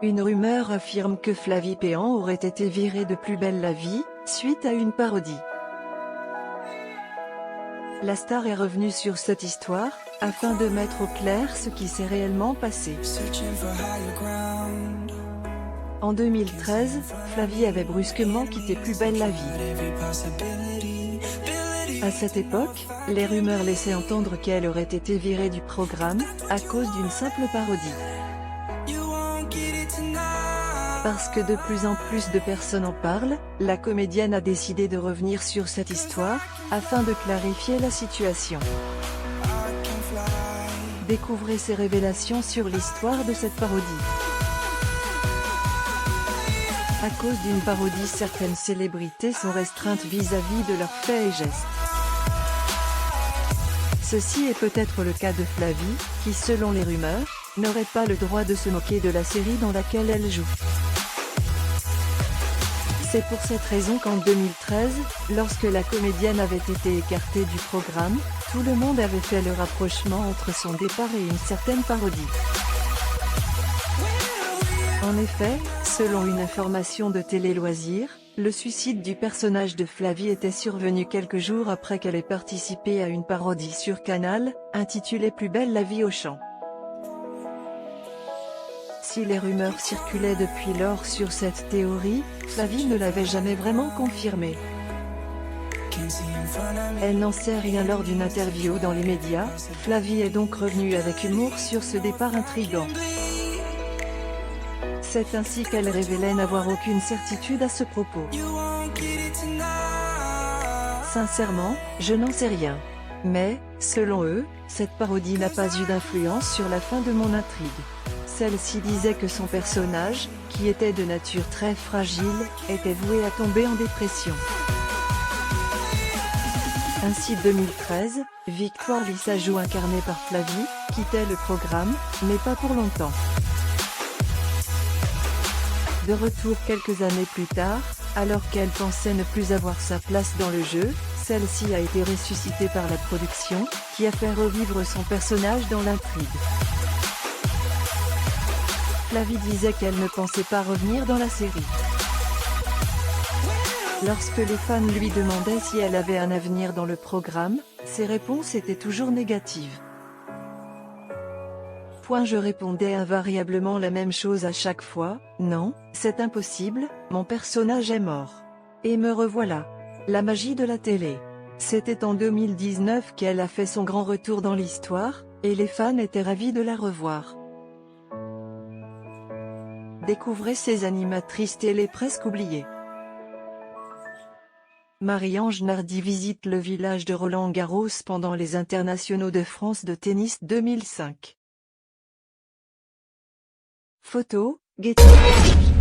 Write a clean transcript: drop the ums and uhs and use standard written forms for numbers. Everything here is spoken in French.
Une rumeur affirme que Flavie Péan aurait été virée de Plus belle la vie, suite à une parodie. La star est revenue sur cette histoire, afin de mettre au clair ce qui s'est réellement passé. En 2013, Flavie avait brusquement quitté Plus belle la vie. À cette époque, les rumeurs laissaient entendre qu'elle aurait été virée du programme, à cause d'une simple parodie. Parce que de plus en plus de personnes en parlent, la comédienne a décidé de revenir sur cette histoire, afin de clarifier la situation. Découvrez ces révélations sur l'histoire de cette parodie. À cause d'une parodie, certaines célébrités sont restreintes vis-à-vis de leurs faits et gestes. Ceci est peut-être le cas de Flavie, qui selon les rumeurs, n'aurait pas le droit de se moquer de la série dans laquelle elle joue. C'est pour cette raison qu'en 2013, lorsque la comédienne avait été écartée du programme, tout le monde avait fait le rapprochement entre son départ et une certaine parodie. En effet, selon une information de Télé Loisirs, le suicide du personnage de Flavie était survenu quelques jours après qu'elle ait participé à une parodie sur Canal, intitulée Plus belle la vie au champ. Si les rumeurs circulaient depuis lors sur cette théorie, Flavie ne l'avait jamais vraiment confirmée. Elle n'en sait rien lors d'une interview dans les médias. Flavie est donc revenue avec humour sur ce départ intrigant. C'est ainsi qu'elle révélait n'avoir aucune certitude à ce propos. Sincèrement, je n'en sais rien. Mais, selon eux, cette parodie n'a pas eu d'influence sur la fin de mon intrigue. Celle-ci disait que son personnage, qui était de nature très fragile, était voué à tomber en dépression. Ainsi 2013, Victoire Lissajous incarnée par Flavie, quittait le programme, mais pas pour longtemps. De retour quelques années plus tard, alors qu'elle pensait ne plus avoir sa place dans le jeu, celle-ci a été ressuscitée par la production, qui a fait revivre son personnage dans l'intrigue. Flavie disait qu'elle ne pensait pas revenir dans la série. Lorsque les fans lui demandaient si elle avait un avenir dans le programme, ses réponses étaient toujours négatives. Je répondais invariablement la même chose à chaque fois, non, c'est impossible, mon personnage est mort. Et me revoilà. La magie de la télé. C'était en 2019 qu'elle a fait son grand retour dans l'histoire, et les fans étaient ravis de la revoir. Découvrez ces animatrices télé presque oubliées. Marie-Ange Nardi visite le village de Roland-Garros pendant les internationaux de France de tennis 2005. Photo, Getty.